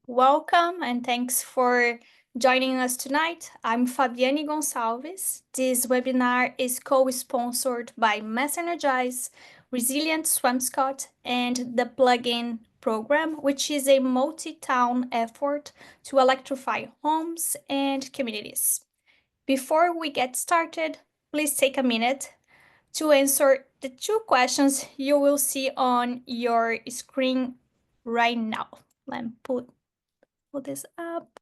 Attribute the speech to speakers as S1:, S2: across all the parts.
S1: Welcome and thanks for joining us tonight. I'm Fabiane Gonçalves. This webinar is co-sponsored by Mass Energize, Resilient Swampscott, and the Plug-in program, which is a multi-town effort to electrify homes and communities. Before we get started, please take a minute to answer the two questions you will see on your screen right now. Let me pull this up.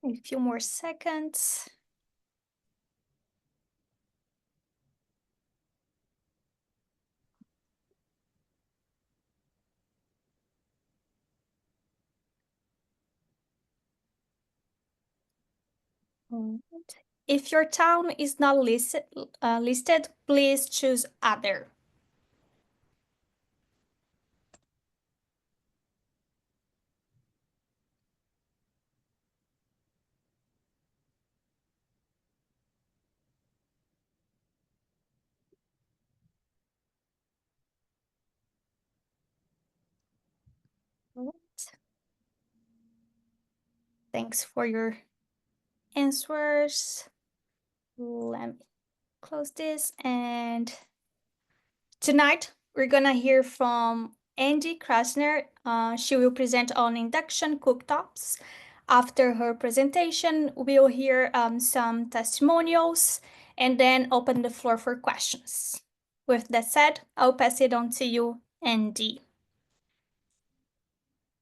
S1: A few more seconds. If your town is not listed, please choose other. Thanks for your answers. Let me close this. And tonight, we're gonna hear from Andee Krasner. She will present on Induction Cooktops. After her presentation, we'll hear some testimonials and then open the floor for questions. With that said, I'll pass it on to you, Andee.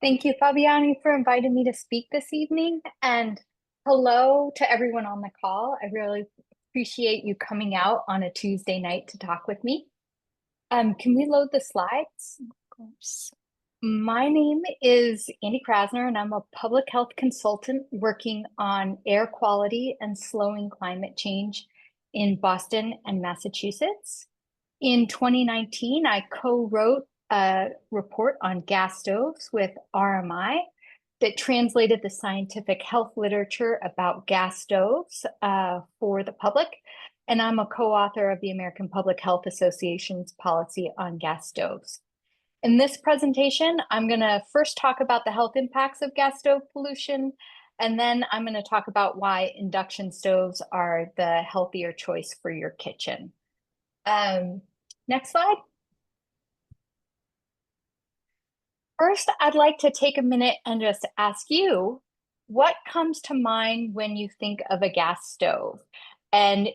S2: Thank you, Fabiani, for inviting me to speak this evening. And hello to everyone on the call. I really appreciate you coming out on a Tuesday night to talk with me. Can we load the slides?
S1: Of course.
S2: My name is Andee Krasner, and I'm a public health consultant working on air quality and slowing climate change in Boston and Massachusetts. In 2019, I co-wrote a report on gas stoves with RMI that translated the scientific health literature about gas stoves for the public. And I'm a co-author of the American Public Health Association's policy on gas stoves. In this presentation, I'm going to first talk about the health impacts of gas stove pollution, and then I'm going to talk about why induction stoves are the healthier choice for your kitchen. Next slide. First, I'd like to take a minute and just ask you, what comes to mind when you think of a gas stove? And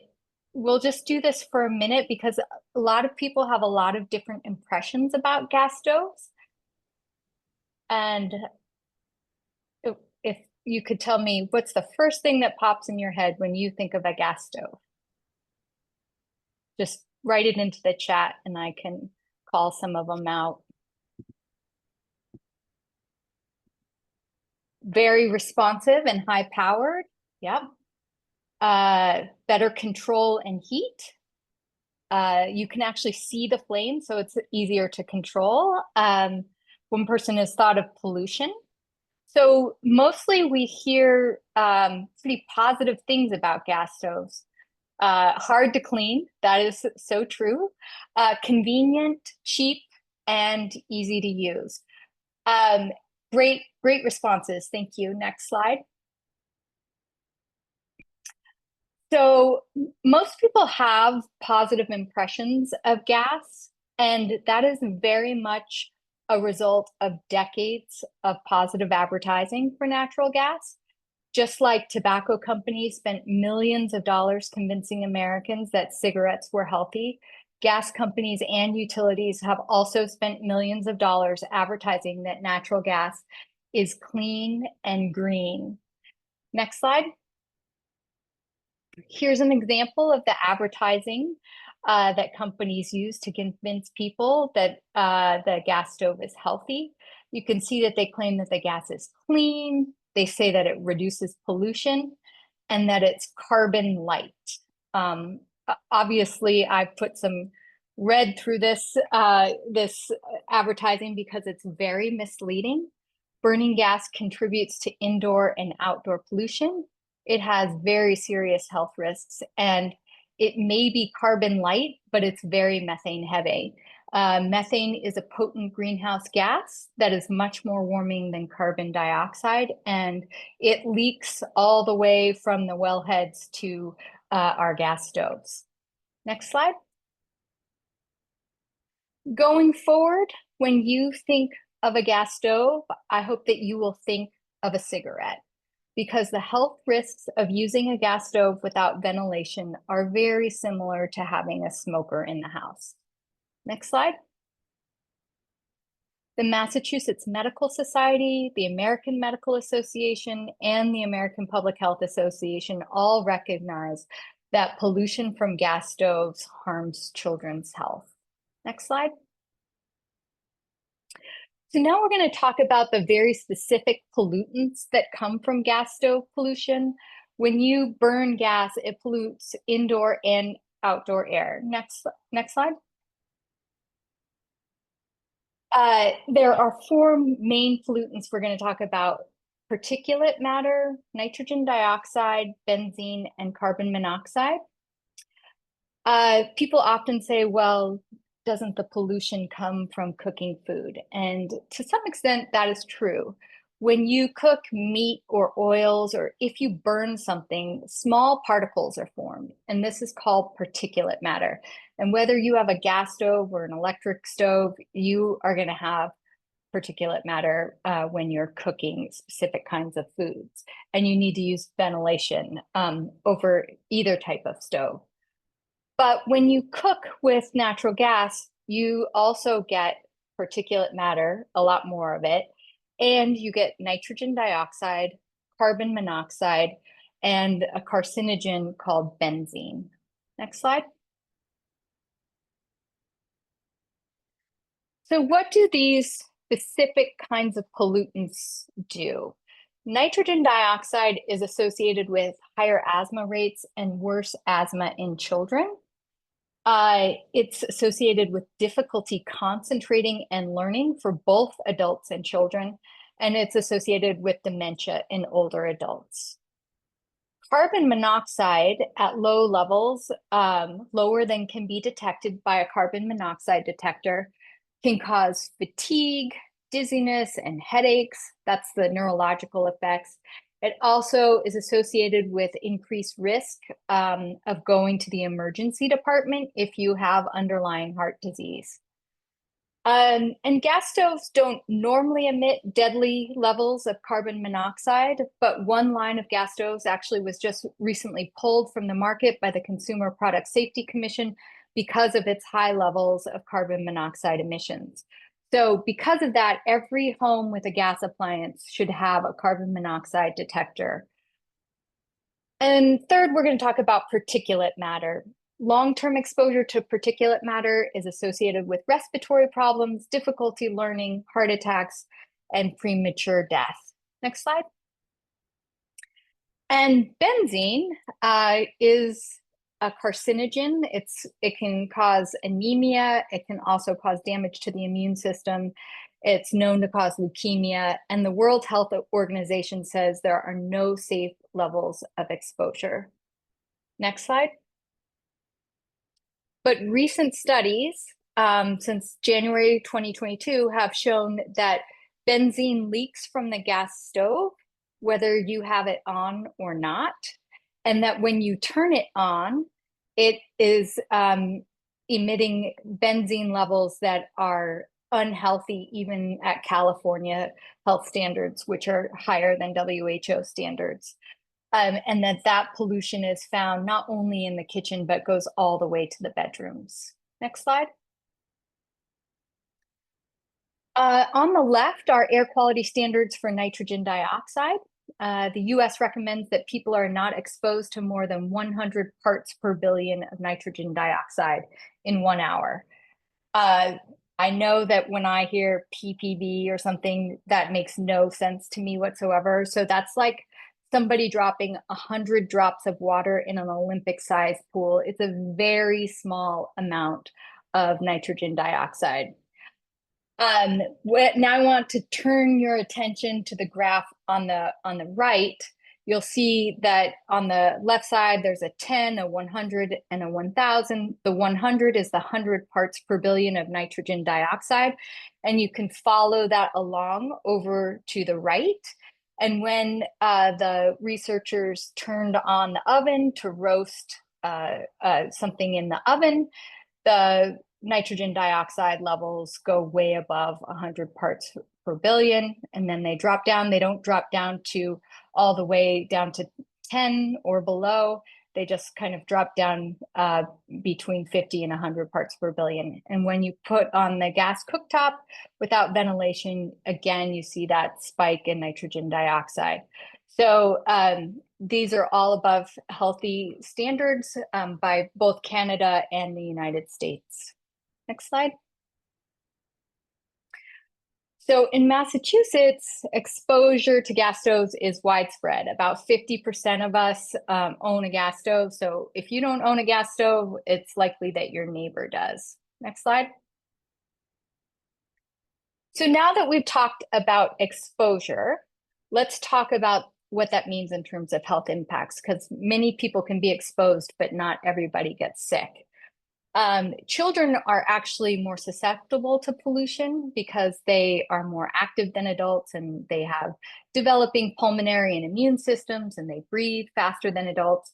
S2: we'll just do this for a minute because a lot of people have a lot of different impressions about gas stoves. And if you could tell me, what's the first thing that pops in your head when you think of a gas stove? Just write it into the chat and I can call some of them out. Very responsive and high powered. Yep. Better control and heat. You can actually see the flame, so it's easier to control. One person has thought of pollution. So mostly we hear pretty positive things about gas stoves. Hard to clean, that is so true. Convenient, cheap, and easy to use. Great responses. Thank you. Next slide. So most people have positive impressions of gas, and that is very much a result of decades of positive advertising for natural gas. Just like tobacco companies spent millions of dollars convincing Americans that cigarettes were healthy, gas companies and utilities have also spent millions of dollars advertising that natural gas is clean and green. Next slide. Here's an example of the advertising that companies use to convince people that the gas stove is healthy. You can see that they claim that the gas is clean. They say that it reduces pollution and that it's carbon light. Obviously, I've put some red through this advertising because it's very misleading. Burning gas contributes to indoor and outdoor pollution. It has very serious health risks, and it may be carbon light, but it's very methane heavy. Methane is a potent greenhouse gas that is much more warming than carbon dioxide, and it leaks all the way from the wellheads to our gas stoves. Next slide. Going forward, when you think of a gas stove, I hope that you will think of a cigarette, because the health risks of using a gas stove without ventilation are very similar to having a smoker in the house. Next slide. The Massachusetts Medical Society, the American Medical Association, and the American Public Health Association all recognize that pollution from gas stoves harms children's health. Next slide. So now we're going to talk about the very specific pollutants that come from gas stove pollution. When you burn gas, it pollutes indoor and outdoor air. Next slide. There are four main pollutants we're going to talk about: particulate matter, nitrogen dioxide, benzene, and carbon monoxide. People often say, well, doesn't the pollution come from cooking food? And to some extent, that is true. When you cook meat or oils, or if you burn something, small particles are formed, and this is called particulate matter. And whether you have a gas stove or an electric stove, you are going to have particulate matter when you're cooking specific kinds of foods. And you need to use ventilation over either type of stove. But when you cook with natural gas, you also get particulate matter, a lot more of it, and you get nitrogen dioxide, carbon monoxide, and a carcinogen called benzene. Next slide. So what do these specific kinds of pollutants do? Nitrogen dioxide is associated with higher asthma rates and worse asthma in children. It's associated with difficulty concentrating and learning for both adults and children, and it's associated with dementia in older adults. Carbon monoxide at low levels, lower than can be detected by a carbon monoxide detector, can cause fatigue, dizziness, and headaches. That's the neurological effects. It also is associated with increased risk of going to the emergency department if you have underlying heart disease. And gas stoves don't normally emit deadly levels of carbon monoxide, but one line of gas stoves actually was just recently pulled from the market by the Consumer Product Safety Commission because of its high levels of carbon monoxide emissions. So because of that, every home with a gas appliance should have a carbon monoxide detector. And third, we're going to talk about particulate matter. Long-term exposure to particulate matter is associated with respiratory problems, difficulty learning, heart attacks, and premature death. Next slide. And benzene is a carcinogen. It can cause anemia. It can also cause damage to the immune system. It's known to cause leukemia. And the World Health Organization says there are no safe levels of exposure. Next slide. But recent studies since January 2022 have shown that benzene leaks from the gas stove, whether you have it on or not, and that when you turn it on, it is emitting benzene levels that are unhealthy even at California health standards, which are higher than WHO standards. And that pollution is found not only in the kitchen, but goes all the way to the bedrooms. Next slide. On the left are air quality standards for nitrogen dioxide. The US recommends that people are not exposed to more than 100 parts per billion of nitrogen dioxide in 1 hour. I know that when I hear ppb or something, that makes no sense to me whatsoever. So that's like somebody dropping 100 drops of water in an Olympic-sized pool. It's a very small amount of nitrogen dioxide. Now I want to turn your attention to the graph on the right. You'll see that on the left side, there's a 10, a 100, and a 1,000. The 100 is the 100 parts per billion of nitrogen dioxide. And you can follow that along over to the right. And when the researchers turned on the oven to roast something in the oven, the nitrogen dioxide levels go way above 100 parts per billion, and then they drop down. They don't drop down to all the way down to 10 or below. They just kind of drop down between 50 and 100 parts per billion. And when you put on the gas cooktop without ventilation, again, you see that spike in nitrogen dioxide. So these are all above healthy standards by both Canada and the United States. Next slide. So in Massachusetts, exposure to gas stoves is widespread. About 50% of us own a gas stove. So if you don't own a gas stove, it's likely that your neighbor does. Next slide. So now that we've talked about exposure, let's talk about what that means in terms of health impacts, because many people can be exposed, but not everybody gets sick. Children are actually more susceptible to pollution because they are more active than adults, and they have developing pulmonary and immune systems, and they breathe faster than adults.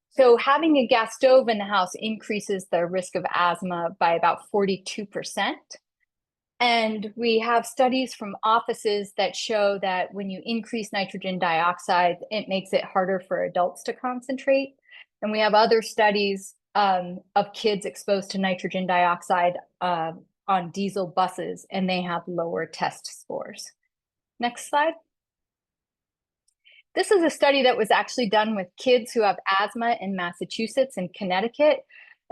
S2: So having a gas stove in the house increases the risk of asthma by about 42%. And we have studies from offices that show that when you increase nitrogen dioxide, it makes it harder for adults to concentrate. And we have other studies of kids exposed to nitrogen dioxide on diesel buses, and they have lower test scores. Next slide. This is a study that was actually done with kids who have asthma in Massachusetts and Connecticut.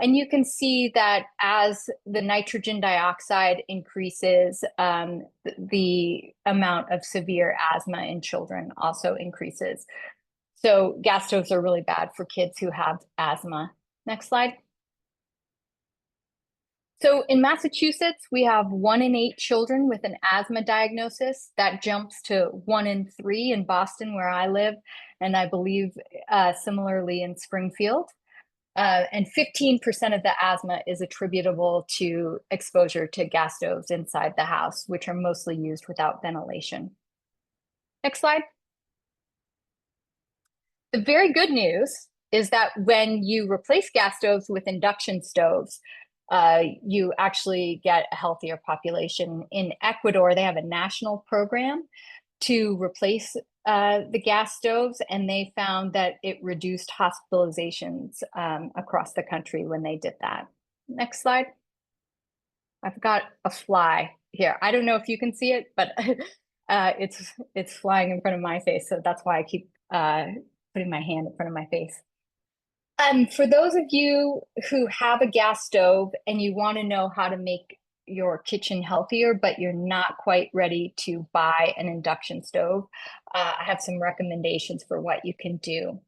S2: And you can see that as the nitrogen dioxide increases, the amount of severe asthma in children also increases. So gas stoves are really bad for kids who have asthma. Next slide. So in Massachusetts, we have 1 in 8 children with an asthma diagnosis. That jumps to 1 in 3 in Boston, where I live, and I believe similarly in Springfield. And 15% of the asthma is attributable to exposure to gas stoves inside the house, which are mostly used without ventilation. Next slide. The very good news is that when you replace gas stoves with induction stoves, you actually get a healthier population. In Ecuador, they have a national program to replace the gas stoves, and they found that it reduced hospitalizations across the country when they did that. Next slide. I've got a fly here. I don't know if you can see it, but it's flying in front of my face, so that's why I keep putting my hand in front of my face. For those of you who have a gas stove and you want to know how to make your kitchen healthier, but you're not quite ready to buy an induction stove, I have some recommendations for what you can do.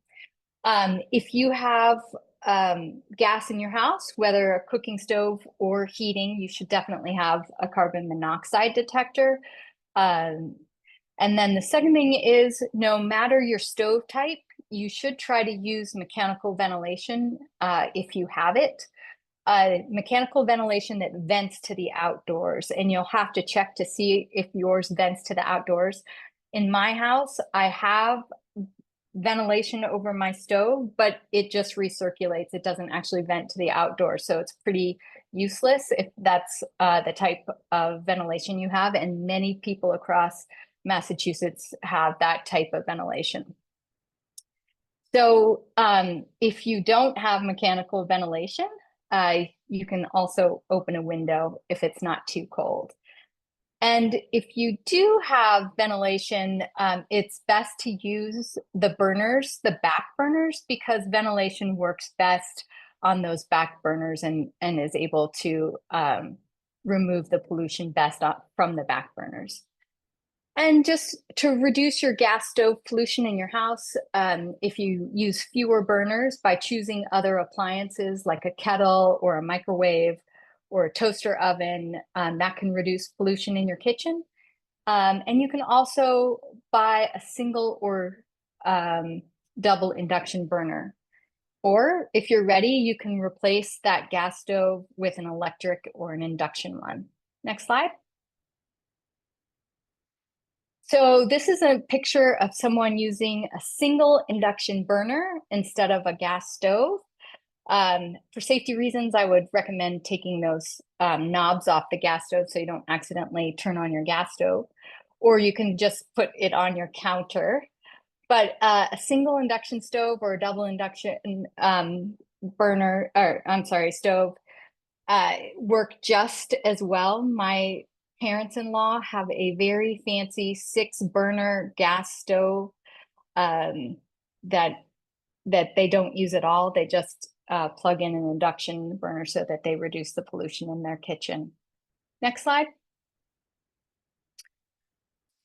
S2: If you have gas in your house, whether a cooking stove or heating, you should definitely have a carbon monoxide detector. And then the second thing is, no matter your stove type, you should try to use mechanical ventilation if you have it. Mechanical ventilation that vents to the outdoors, and you'll have to check to see if yours vents to the outdoors. In my house, I have ventilation over my stove, but it just recirculates. It doesn't actually vent to the outdoors, so it's pretty useless if that's the type of ventilation you have, and many people across Massachusetts have that type of ventilation. So if you don't have mechanical ventilation, you can also open a window if it's not too cold. And if you do have ventilation, it's best to use the burners, the back burners, because ventilation works best on those back burners and is able to remove the pollution best from the back burners. And just to reduce your gas stove pollution in your house, if you use fewer burners by choosing other appliances like a kettle or a microwave or a toaster oven, that can reduce pollution in your kitchen. And you can also buy a single or double induction burner. Or if you're ready, you can replace that gas stove with an electric or an induction one. Next slide. So this is a picture of someone using a single induction burner instead of a gas stove. For safety reasons, I would recommend taking those knobs off the gas stove so you don't accidentally turn on your gas stove, or you can just put it on your counter. But a single induction stove or a double induction burner, or I'm sorry, stove, work just as well. My parents-in-law have a very fancy 6-burner gas stove that they don't use at all. They just plug in an induction burner so that they reduce the pollution in their kitchen. Next slide.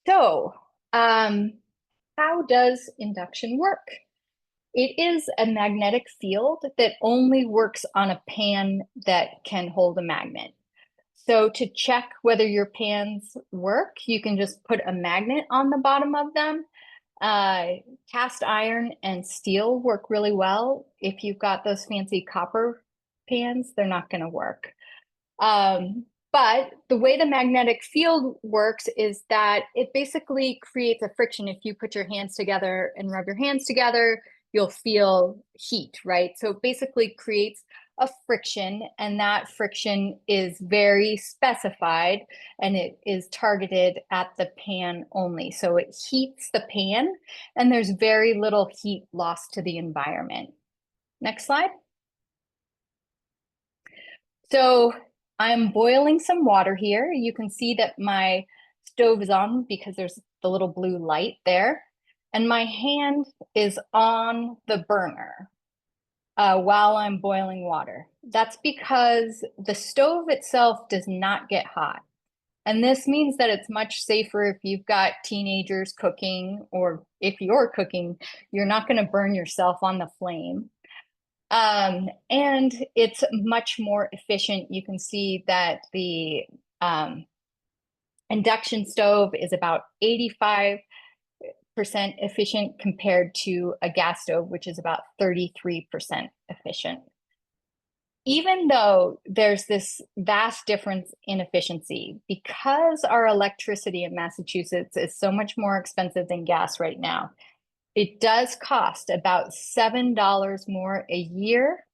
S2: So, how does induction work? It is a magnetic field that only works on a pan that can hold a magnet. So to check whether your pans work, you can just put a magnet on the bottom of them. Cast iron and steel work really well. If you've got those fancy copper pans, they're not going to work. But the way the magnetic field works is that it basically creates a friction. If you put your hands together and rub your hands together, you'll feel heat, right? So it basically creates a friction, and that friction is very specified and it is targeted at the pan only. So it heats the pan and there's very little heat lost to the environment. Next slide. So I'm boiling some water here. You can see that my stove is on because there's the little blue light there. And my hand is on the burner while I'm boiling water. That's because the stove itself does not get hot. And this means that it's much safer if you've got teenagers cooking, or if you're cooking, you're not going to burn yourself on the flame. And it's much more efficient. You can see that the induction stove is about 85% efficient compared to a gas stove, which is about 33% efficient. Even though there's this vast difference in efficiency, because our electricity in Massachusetts is so much more expensive than gas right now, it does cost about $7 more a year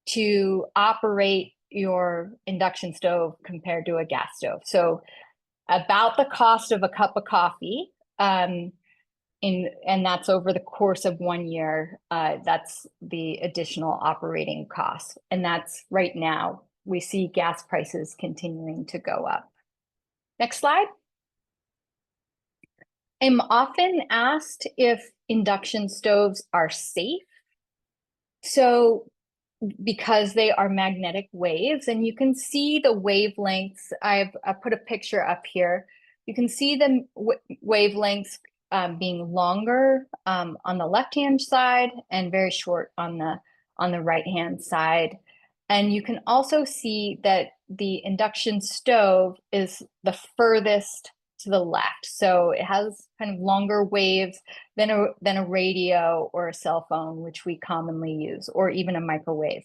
S2: to operate your induction stove compared to a gas stove. So about the cost of a cup of coffee, and that's over the course of 1 year. That's the additional operating costs. And that's right now, we see gas prices continuing to go up. Next slide. I'm often asked if induction stoves are safe. So because they are magnetic waves, and you can see the wavelengths. I put a picture up here. You can see the wavelengths being longer on the left-hand side and very short on the right-hand side. And you can also see that the induction stove is the furthest to the left. So it has kind of longer waves than a radio or a cell phone, which we commonly use, or even a microwave.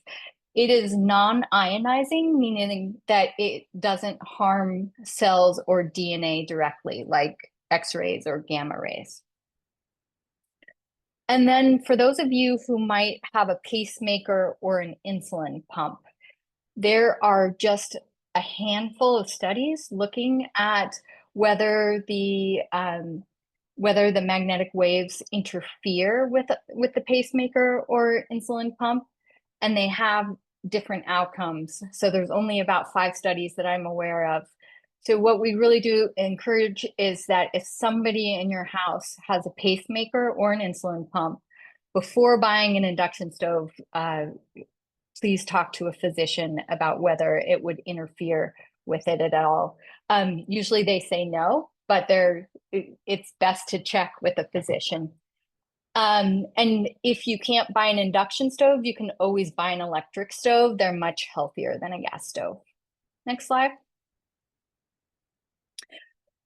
S2: It is non-ionizing, meaning that it doesn't harm cells or DNA directly, like X-rays or gamma rays. And then for those of you who might have a pacemaker or an insulin pump, there are just a handful of studies looking at whether the magnetic waves interfere with the pacemaker or insulin pump, and they have different outcomes. So there's only about 5 studies that I'm aware of. So what we really do encourage is that if somebody in your house has a pacemaker or an insulin pump, before buying an induction stove, please talk to a physician about whether it would interfere with it at all. Usually they say no, but it's best to check with a physician. And if you can't buy an induction stove, you can always buy an electric stove. They're much healthier than a gas stove. Next slide.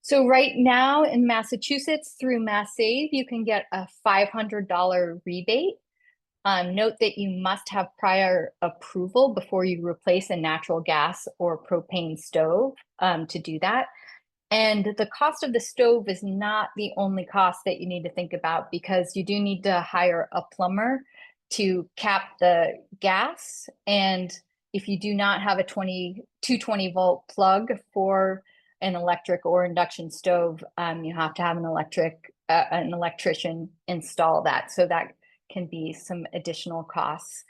S2: So right now in Massachusetts through Mass Save, you can get a $500 rebate. Note that you must have prior approval before you replace a natural gas or propane stove to do that. And the cost of the stove is not the only cost that you need to think about, because you do need to hire a plumber to cap the gas. And if you do not have a 220 volt plug for an electric or induction stove, you have to have an electrician install that. So that can be some additional costs.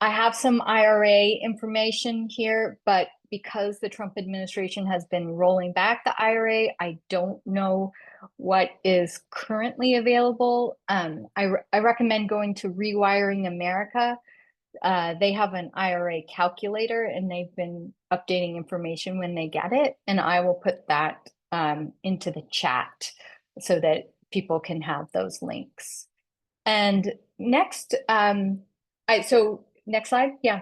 S2: I have some IRA information here, but because the Trump administration has been rolling back the IRA, I don't know what is currently available. I recommend going to Rewiring America. They have an IRA calculator, and they've been updating information when they get it. And I will put that into the chat so that people can have those links. And next, next slide. Yeah.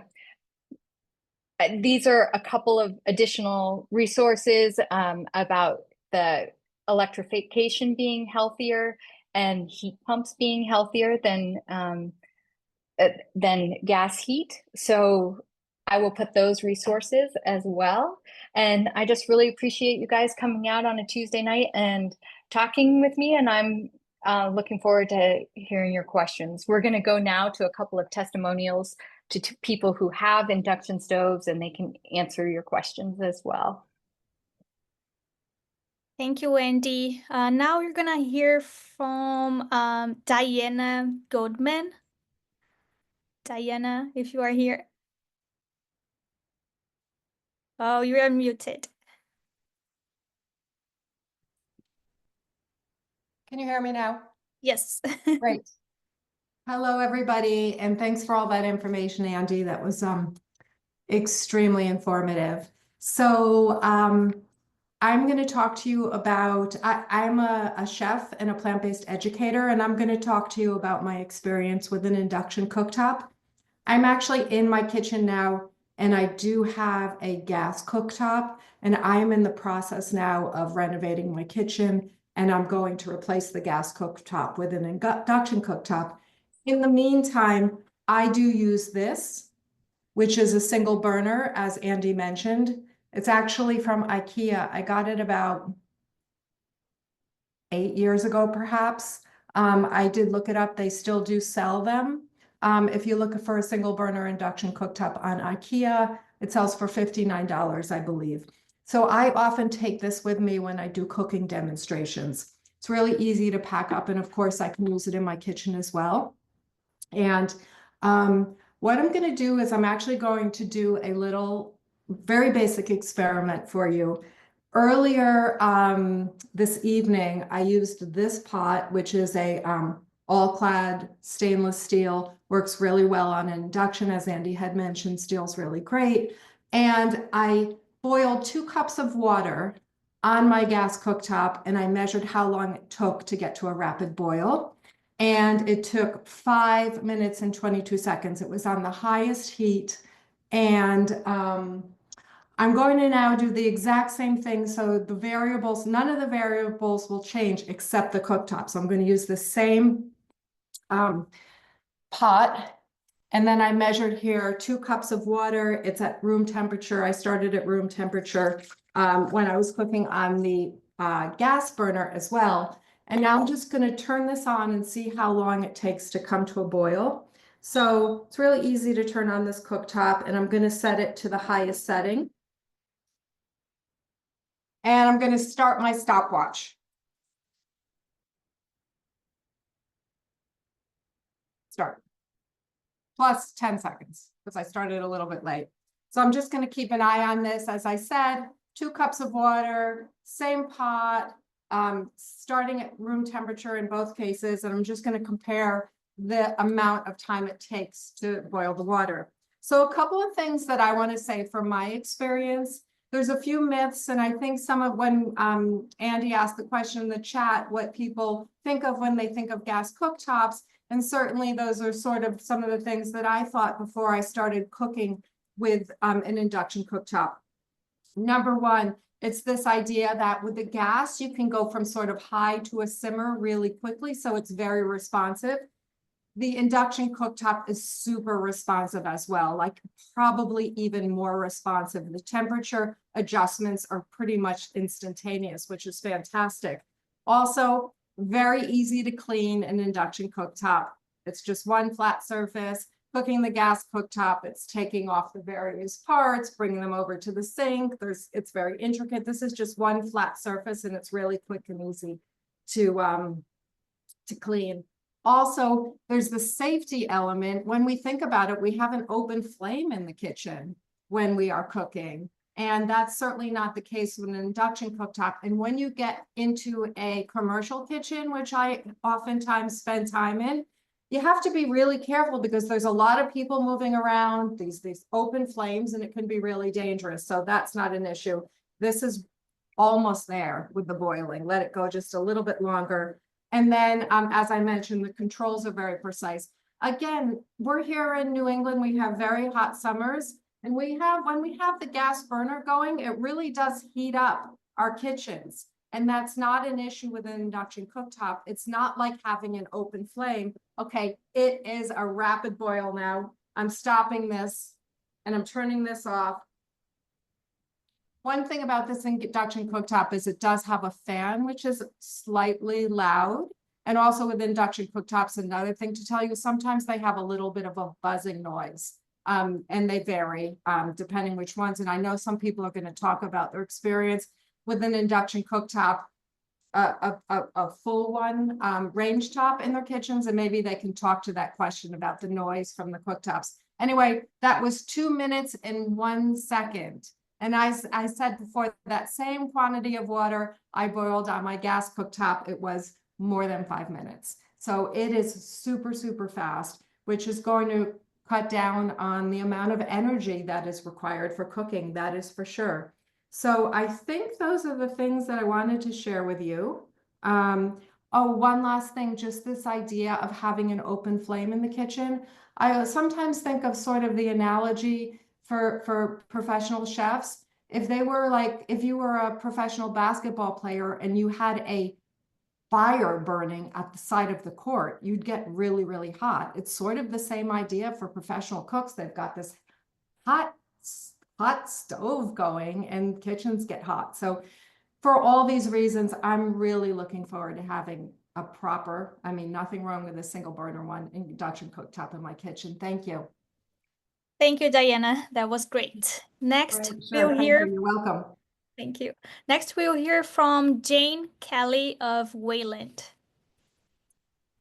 S2: These are a couple of additional resources about the electrification being healthier and heat pumps being healthier than gas heat. So I will put those resources as well. And I just really appreciate you guys coming out on a Tuesday night and talking with me. And I'm looking forward to hearing your questions. We're going to go now to a couple of testimonials to people who have induction stoves, and they can answer your questions as well.
S1: Thank you, Andee. Now you're gonna hear from Diana Goldman. Diana, if you are here. Oh, you're unmuted.
S3: Can you hear me now?
S1: Yes.
S3: Great. Hello, everybody, and thanks for all that information, Andee. That was extremely informative. So I'm going to talk to you about, I'm a chef and a plant-based educator, and I'm going to talk to you about my experience with an induction cooktop. I'm actually in my kitchen now, and I do have a gas cooktop, and I am in the process now of renovating my kitchen, and I'm going to replace the gas cooktop with an induction cooktop. In the meantime, I do use this, which is a single burner, as Andee mentioned. It's actually from IKEA. I got it about 8 years ago, perhaps. I did look it up. They still do sell them. If you look for a single burner induction cooktop on IKEA, it sells for $59, I believe. So I often take this with me when I do cooking demonstrations. It's really easy to pack up, and of course I can use it in my kitchen as well. And what I'm going to do is I'm actually going to do a little very basic experiment for you. Earlier this evening, I used this pot, which is a all-clad stainless steel, works really well on induction. As Andee had mentioned, steel's really great. And I boiled 2 cups of water on my gas cooktop, and I measured how long it took to get to a rapid boil. And it took 5 minutes and 22 seconds. It was on the highest heat. And I'm going to now do the exact same thing. So the variables, none of the variables will change except the cooktop. So I'm going to use the same pot. And then I measured here 2 cups of water. It's at room temperature. I started at room temperature when I was cooking on the gas burner as well. And now I'm just going to turn this on and see how long it takes to come to a boil. So it's really easy to turn on this cooktop, and I'm going to set it to the highest setting. And I'm going to start my stopwatch. Start. plus 10 seconds because I started a little bit late. So I'm just going to keep an eye on this. As I said, 2 cups of water, same pot, starting at room temperature in both cases. And I'm just going to compare the amount of time it takes to boil the water. So a couple of things that I want to say from my experience. There's a few myths, and I think some of when Andee asked the question in the chat, what people think of when they think of gas cooktops, and certainly those are sort of some of the things that I thought before I started cooking with an induction cooktop. Number one, it's this idea that with the gas, you can go from sort of high to a simmer really quickly, so it's very responsive. The induction cooktop is super responsive as well, like probably even more responsive. The temperature adjustments are pretty much instantaneous, which is fantastic. Also, very easy to clean an induction cooktop. It's just one flat surface. Cooking the gas cooktop, it's taking off the various parts, bringing them over to the sink. It's very intricate. This is just one flat surface, and it's really quick and easy to clean. Also, there's the safety element. When we think about it, we have an open flame in the kitchen when we are cooking. And that's certainly not the case with an induction cooktop. And when you get into a commercial kitchen, which I oftentimes spend time in, you have to be really careful because there's a lot of people moving around, these open flames, and it can be really dangerous. So that's not an issue. This is almost there with the boiling. Let it go just a little bit longer. And then, as I mentioned, the controls are very precise. Again, we're here in New England. We have very hot summers. And when we have the gas burner going, it really does heat up our kitchens. And that's not an issue with an induction cooktop. It's not like having an open flame. Okay, it is a rapid boil now. I'm stopping this and I'm turning this off. One thing about this induction cooktop is it does have a fan, which is slightly loud. And also with induction cooktops, another thing to tell you, sometimes they have a little bit of a buzzing noise. And they vary depending which ones. And I know some people are going to talk about their experience with an induction cooktop, a full one, range top in their kitchens, and maybe they can talk to that question about the noise from the cooktops. Anyway, that was 2 minutes and 1 second. And I said before, that same quantity of water I boiled on my gas cooktop, it was more than 5 minutes. So it is super, super fast, which is going to cut down on the amount of energy that is required for cooking, that is for sure. So I think those are the things that I wanted to share with you. Oh, one last thing, just this idea of having an open flame in the kitchen. I sometimes think of sort of the analogy for professional chefs. If you were a professional basketball player and you had a fire burning at the side of the court, you'd get really, really hot. It's sort of the same idea for professional cooks. They've got this hot stove going and kitchens get hot. So for all these reasons, I'm really looking forward to having a proper, nothing wrong with a single burner one induction cooktop in my kitchen. Thank you.
S1: Thank you, Diana. That was great. Next,
S3: Sure. You're welcome.
S1: Thank you. Next, we'll hear from Jane Kelly of Wayland.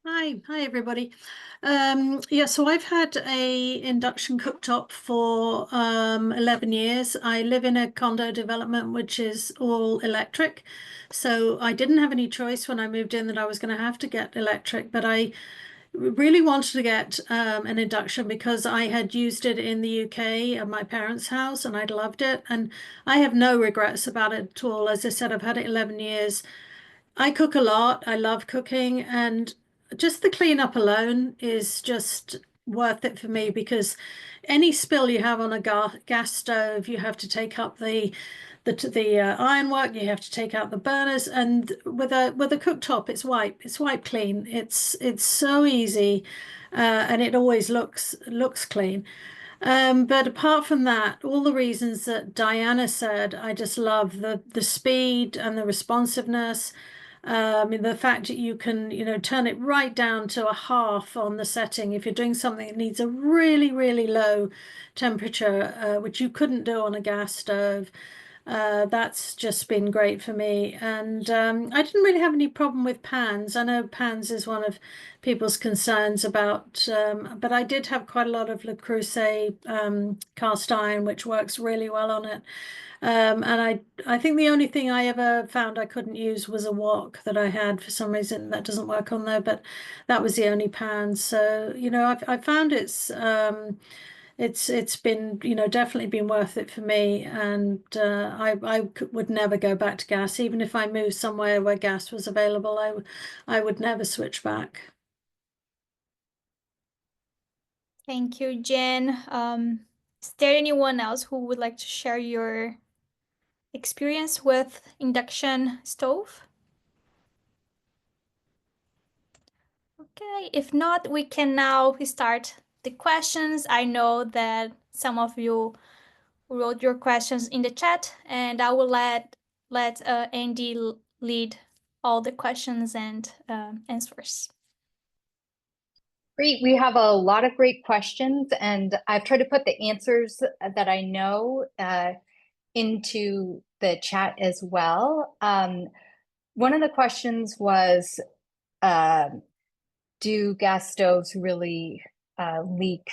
S4: Hi everybody. So I've had a induction cooktop for 11 years. I live in a condo development which is all electric, so I didn't have any choice when I moved in that I was going to have to get electric, but I really wanted to get an induction because I had used it in the UK at my parents' house and I'd loved it, and I have no regrets about it at all. As I said, I've had it 11 years. I cook a lot. I love cooking, and just the cleanup alone is just worth it for me, because any spill you have on a gas stove, you have to take up the ironwork, you have to take out the burners, and with a cooktop, it's wipe clean. It's so easy, and it always looks clean. But apart from that, all the reasons that Diana said, I just love the speed and the responsiveness. The fact that you can, turn it right down to a half on the setting if you're doing something that needs a really, really low temperature, which you couldn't do on a gas stove. That's just been great for me. And I didn't really have any problem with pans. I know pans is one of people's concerns about, but I did have quite a lot of Le Creuset cast iron, which works really well on it. And I think the only thing I ever found I couldn't use was a wok that I had. For some reason that doesn't work on there, but that was the only pan. So, you know, I found it's been, you know, definitely been worth it for me. And I would never go back to gas. Even if I moved somewhere where gas was available, I would never switch back.
S1: Thank you, Jen. Is there anyone else who would like to share your experience with induction stove? Okay, if not, we can now start the questions. I know that some of you wrote your questions in the chat, and I will let Andee lead all the questions and answers.
S2: Great. We have a lot of great questions, and I've tried to put the answers that I know into the chat as well. One of the questions was, do gas stoves really leak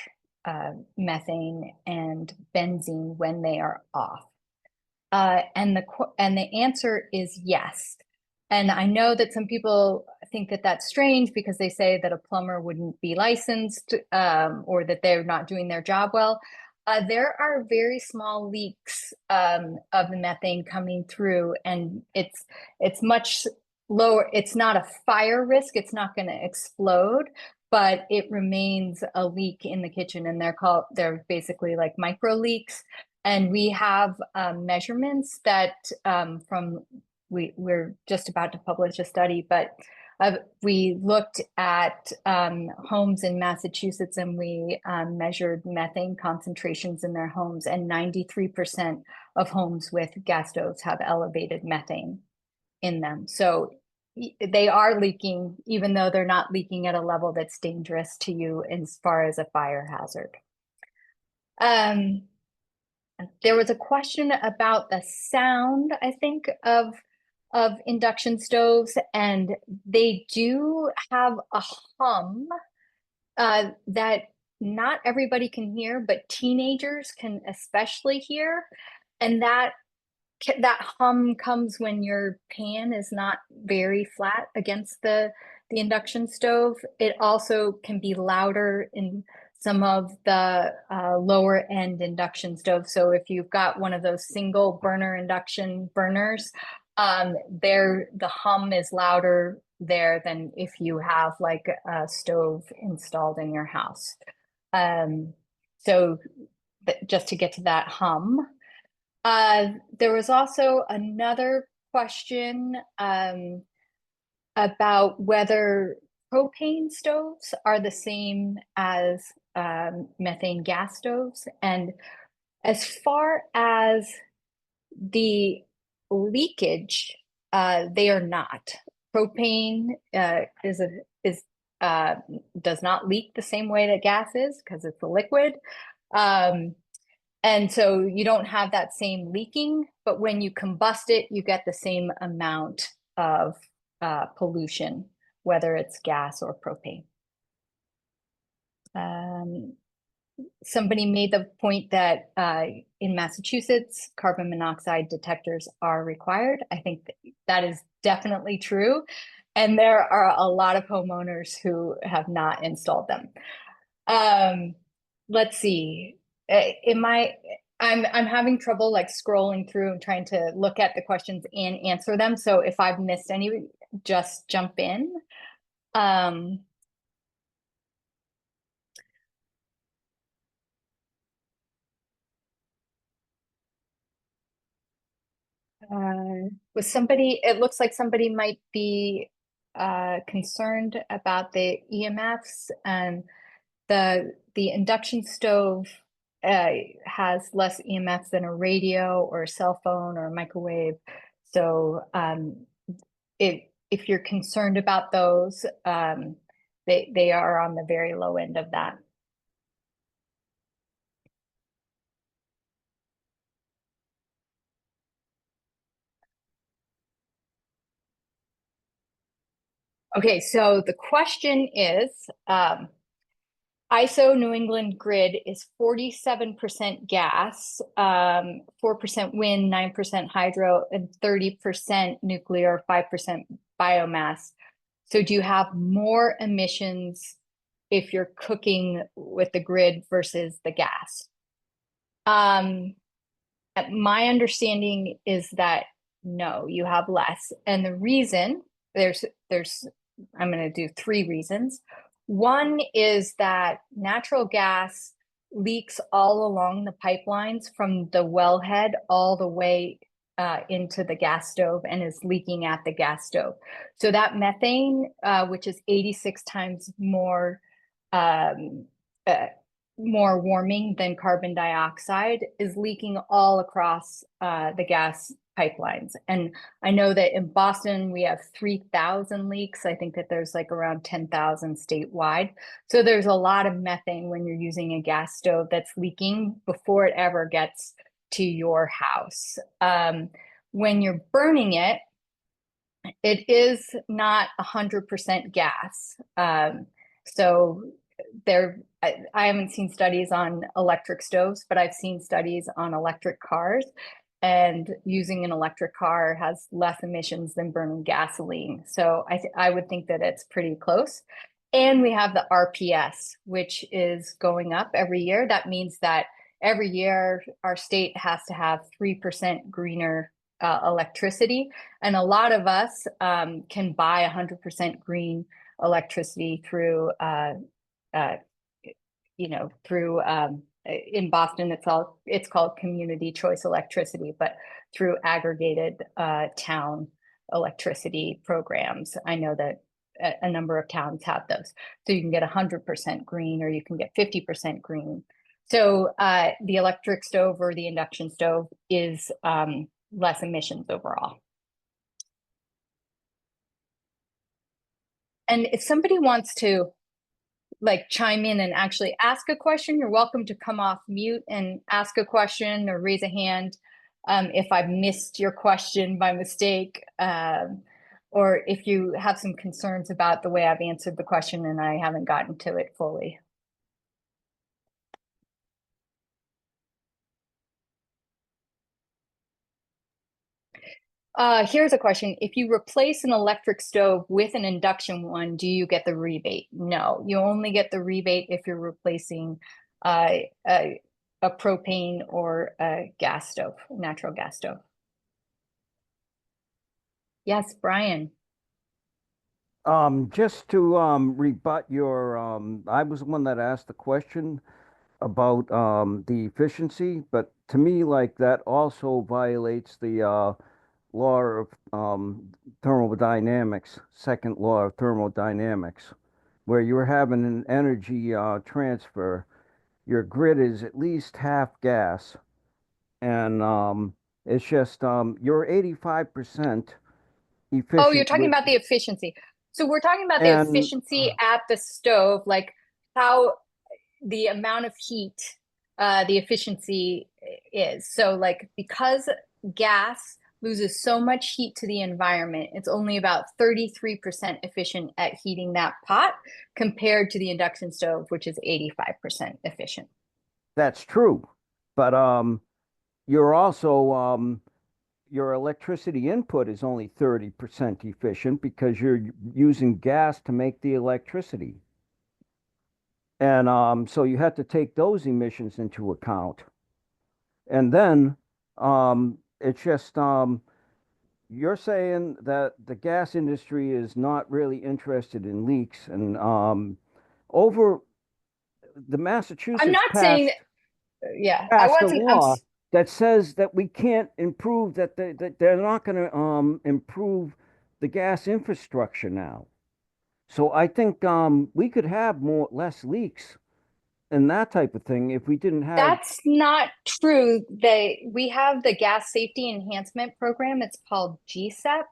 S2: methane and benzene when they are off? And the answer is yes. And I know that some people think that that's strange because they say that a plumber wouldn't be licensed or that they're not doing their job well. There are very small leaks of the methane coming through, and it's much lower. It's not a fire risk. It's not going to explode, but it remains a leak in the kitchen, and they're basically like micro leaks. And we have measurements that we're just about to publish a study, but we looked at homes in Massachusetts, and we measured methane concentrations in their homes, and 93% of homes with gas stoves have elevated methane in them. So they are leaking, even though they're not leaking at a level that's dangerous to you as far as a fire hazard. There was a question about the sound, I think, of induction stoves, and they do have a hum that not everybody can hear, but teenagers can especially hear. And that hum comes when your pan is not very flat against the induction stove. It also can be louder in some of the lower end induction stoves. So if you've got one of those single burner induction burners, the hum is louder there than if you have like a stove installed in your house. So just to get to that hum. There was also another question about whether propane stoves are the same as methane gas stoves. And as far as the leakage, they are not. Propane does not leak the same way that gas is because it's a liquid. And so you don't have that same leaking, but when you combust it, you get the same amount of pollution, whether it's gas or propane. Somebody made the point that in Massachusetts, carbon monoxide detectors are required. I think that is definitely true. And there are a lot of homeowners who have not installed them. Let's see. I'm having trouble like scrolling through and trying to look at the questions and answer them. So if I've missed any, just jump in. With somebody, it looks like somebody might be concerned about the EMFs, and the induction stove has less EMFs than a radio or a cell phone or a microwave. So if you're concerned about those, they are on the very low end of that. Okay, so the question is, ISO New England grid is 47% gas, 4% wind, 9% hydro, and 30% nuclear, 5% biomass. So do you have more emissions if you're cooking with the grid versus the gas? My understanding is that no, you have less. And the reason, I'm going to do 3 reasons. One is that natural gas leaks all along the pipelines from the wellhead all the way into the gas stove and is leaking at the gas stove. So that methane, which is 86 times more more warming than carbon dioxide, is leaking all across the gas pipelines. And I know that in Boston, we have 3,000 leaks. I think that there's like around 10,000 statewide. So there's a lot of methane when you're using a gas stove that's leaking before it ever gets to your house. When you're burning it, it is not 100% gas. So I haven't seen studies on electric stoves, but I've seen studies on electric cars, and using an electric car has less emissions than burning gasoline. So I would think that it's pretty close. And we have the RPS, which is going up every year. That means that every year our state has to have 3% greener electricity. And a lot of us can buy 100% green electricity through in Boston, it's called community choice electricity, but through aggregated town electricity programs. I know that a number of towns have those. So you can get 100% green, or you can get 50% green. So the electric stove or the induction stove is less emissions overall. And if somebody wants to chime in and actually ask a question, you're welcome to come off mute and ask a question or raise a hand if I've missed your question by mistake, or if you have some concerns about the way I've answered the question and I haven't gotten to it fully. Here's a question. If you replace an electric stove with an induction one, do you get the rebate? No, you only get the rebate if you're replacing a propane or a gas stove, natural gas stove. Yes, Brian.
S5: Just to rebut your, I was the one that asked the question about the efficiency, but to me, like that also violates the law of thermodynamics, second law of thermodynamics, where you're having an energy transfer. Your grid is at least half gas, and it's just you're 85% efficient.
S2: Oh, you're talking about the efficiency. So we're talking about the efficiency at the stove, like how the amount of heat, the efficiency is. So because gas loses so much heat to the environment, it's only about 33% efficient at heating that pot compared to the induction stove, which is 85% efficient.
S5: That's true. But you're also your electricity input is only 30% efficient because you're using gas to make the electricity. And so you have to take those emissions into account. And then it's just you're saying that the gas industry is not really interested in leaks, and over the Massachusetts
S2: I'm not saying that, yeah, I
S5: passed a
S2: wasn't.
S5: law that says that we can't improve, that they're not going to improve the gas infrastructure now. So I think we could have less leaks and that type of thing if we didn't have.
S2: That's not true. We have the gas safety enhancement program. It's called GSEP,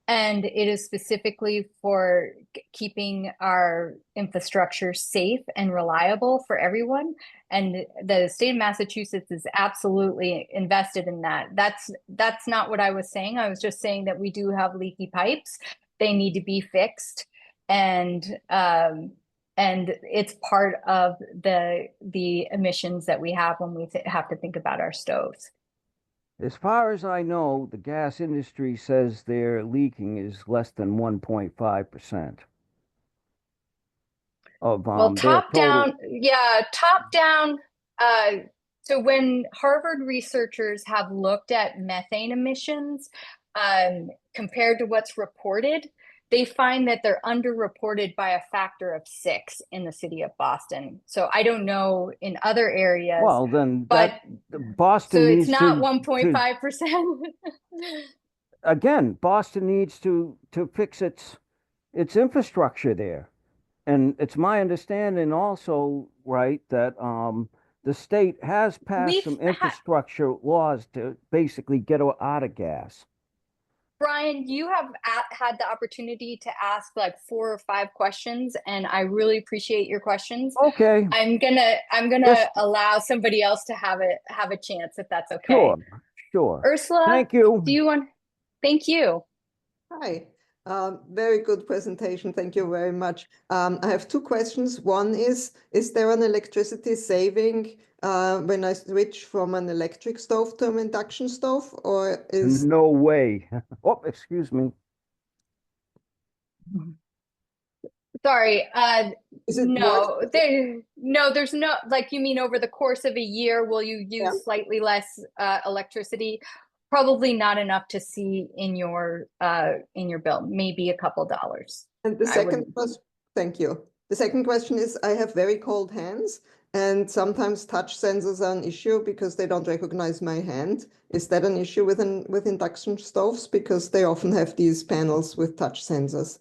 S2: and it is specifically for keeping our infrastructure safe and reliable for everyone. And the state of Massachusetts is absolutely invested in that. That's not what I was saying. I was just saying that we do have leaky pipes. They need to be fixed. and it's part of the emissions that we have when we have to think about our stoves.
S5: As far as I know, the gas industry says their leaking is less than 1.5% of
S2: Well,
S5: their
S2: top
S5: total.
S2: down, yeah, top down. Uh, so when Harvard researchers have looked at methane emissions compared to what's reported, they find that they're underreported by a factor of 6 in the city of Boston. So I don't know in other areas,
S5: Well, then
S2: but so
S5: Boston
S2: it's
S5: needs
S2: not
S5: to
S2: 1.5%.
S5: again, Boston needs to fix its infrastructure there. And it's my understanding also, right, that the state has passed
S2: We've
S5: some infrastructure laws to basically get out of gas.
S2: Brian, you have had the opportunity to ask like 4 or 5 questions, and I really appreciate your questions.
S5: Okay,
S2: I'm gonna
S5: just
S2: allow somebody else to have a chance if that's okay.
S5: sure, sure.
S2: Ursula,
S5: Thank you.
S2: do you want? Thank you.
S6: Hi, very good presentation. Thank you very much. I have 2 questions. One is there an electricity saving when I switch from an electric stove to an induction stove, or is
S5: No way. Oh, excuse me.
S2: Sorry,
S6: is it worth?
S2: there's no, like, you mean over the course of a year, will you
S6: Yeah.
S2: use slightly less electricity? Probably not enough to see in your bill, maybe a couple dollars.
S6: And the
S2: I
S6: second
S2: wouldn't.
S6: question, thank you. The second question is, I have very cold hands, and sometimes touch sensors are an issue because they don't recognize my hand. Is that an issue with induction stoves? Because they often have these panels with touch sensors.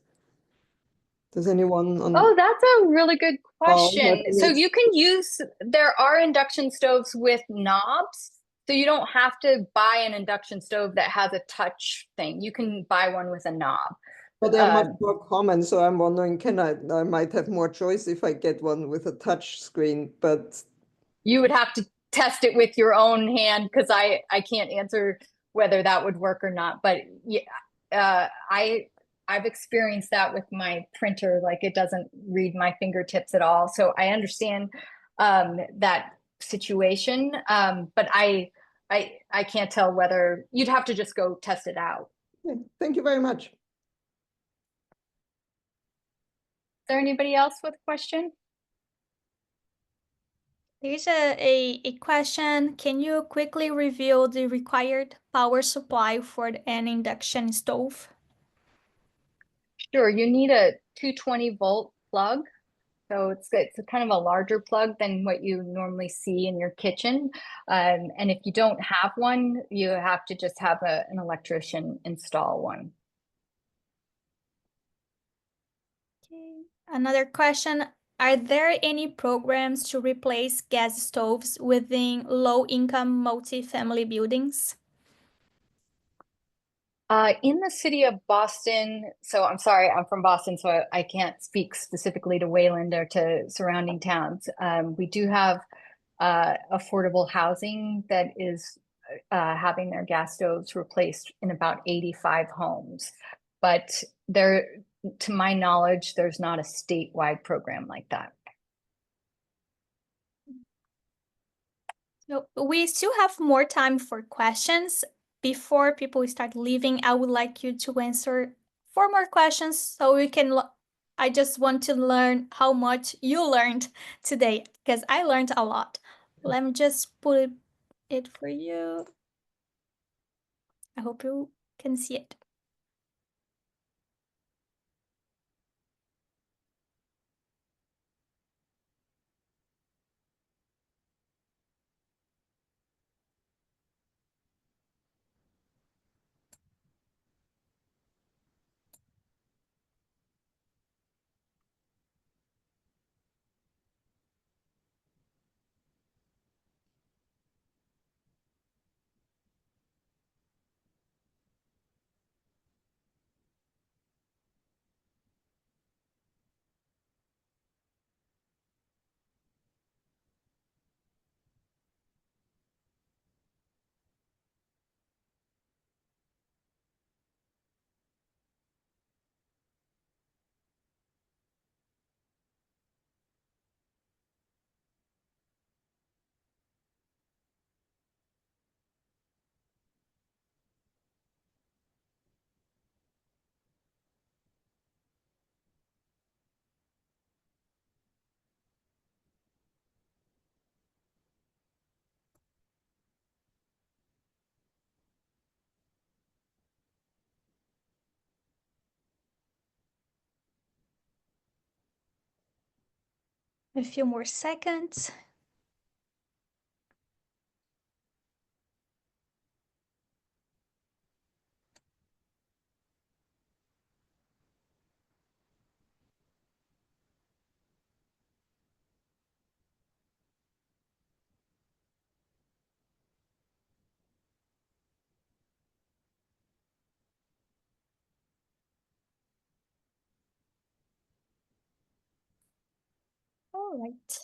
S6: Does anyone on?
S2: Oh, that's a really good question. So
S6: Yes.
S2: there are induction stoves with knobs. So you don't have to buy an induction stove that has a touch thing. You can buy one with a knob.
S6: But they're much more common, so I'm wondering, I might have more choice if I get one with a touch screen, but
S2: You would have to test it with your own hand, because I can't answer whether that would work or not. But yeah, I've experienced that with my printer. Like, it doesn't read my fingertips at all. So I understand that situation. But I can't tell whether you'd have to just go test it out.
S6: okay, thank you very much.
S2: Is there anybody else with a question?
S1: There's a question. Can you quickly reveal the required power supply for an induction stove?
S2: Sure, you need a 220-volt plug. So it's a kind of a larger plug than what you normally see in your kitchen. And if you don't have one, you have to just have an electrician install one.
S1: Okay. Another question. Are there any programs to replace gas stoves within low-income multifamily buildings?
S2: In the city of Boston, so I'm sorry, I'm from Boston, so I can't speak specifically to Wayland or to surrounding towns. We do have affordable housing that is having their gas stoves replaced in about 85 homes. But there, to my knowledge, there's not a statewide program like that.
S1: So we still have more time for questions. Before people start leaving, I would like you to answer 4 more questions so we can. I just want to learn how much you learned today, because I learned a lot. Let me just put it for you. I hope you can see it. A few more seconds. All right.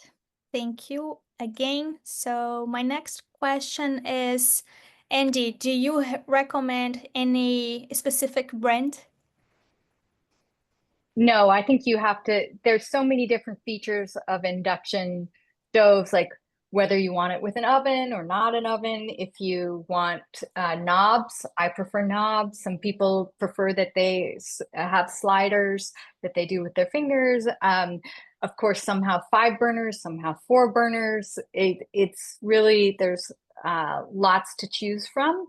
S1: Thank you again. So my next question is, Andee, do you recommend any specific brand?
S2: No, I think you have to, there's so many different features of induction stoves, like whether you want it with an oven or not an oven. If you want knobs, I prefer knobs. Some people prefer that they have sliders that they do with their fingers. Of course, some have 5 burners, some have 4 burners. It's really, there's lots to choose from.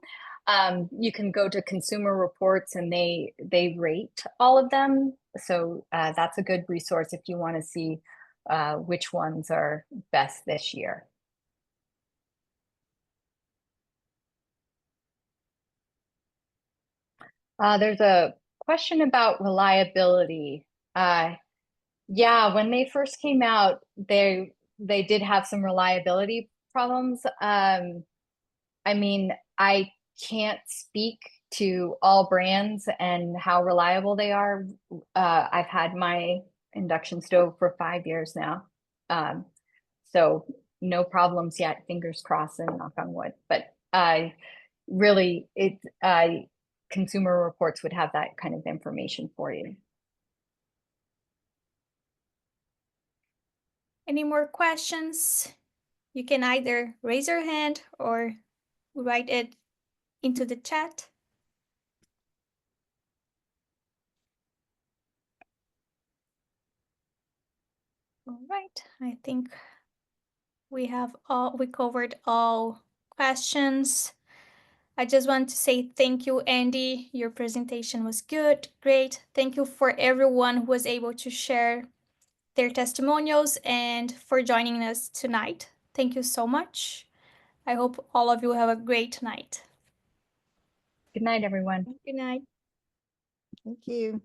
S2: You can go to Consumer Reports and they rate all of them. So that's a good resource if you want to see which ones are best this year. There's a question about reliability. Yeah, when they first came out, they did have some reliability problems. I mean, I can't speak to all brands and how reliable they are. I've had my induction stove for 5 years now. So no problems yet, fingers crossed and knock on wood. But really, Consumer Reports would have that kind of information for you.
S1: Any more questions? You can either raise your hand or write it into the chat. All right, I think we covered all questions. I just want to say thank you, Andee. Your presentation was good, great. Thank you for everyone who was able to share their testimonials and for joining us tonight. Thank you so much. I hope all of you have a great night.
S2: Good night, everyone.
S1: Good night.
S6: Thank you.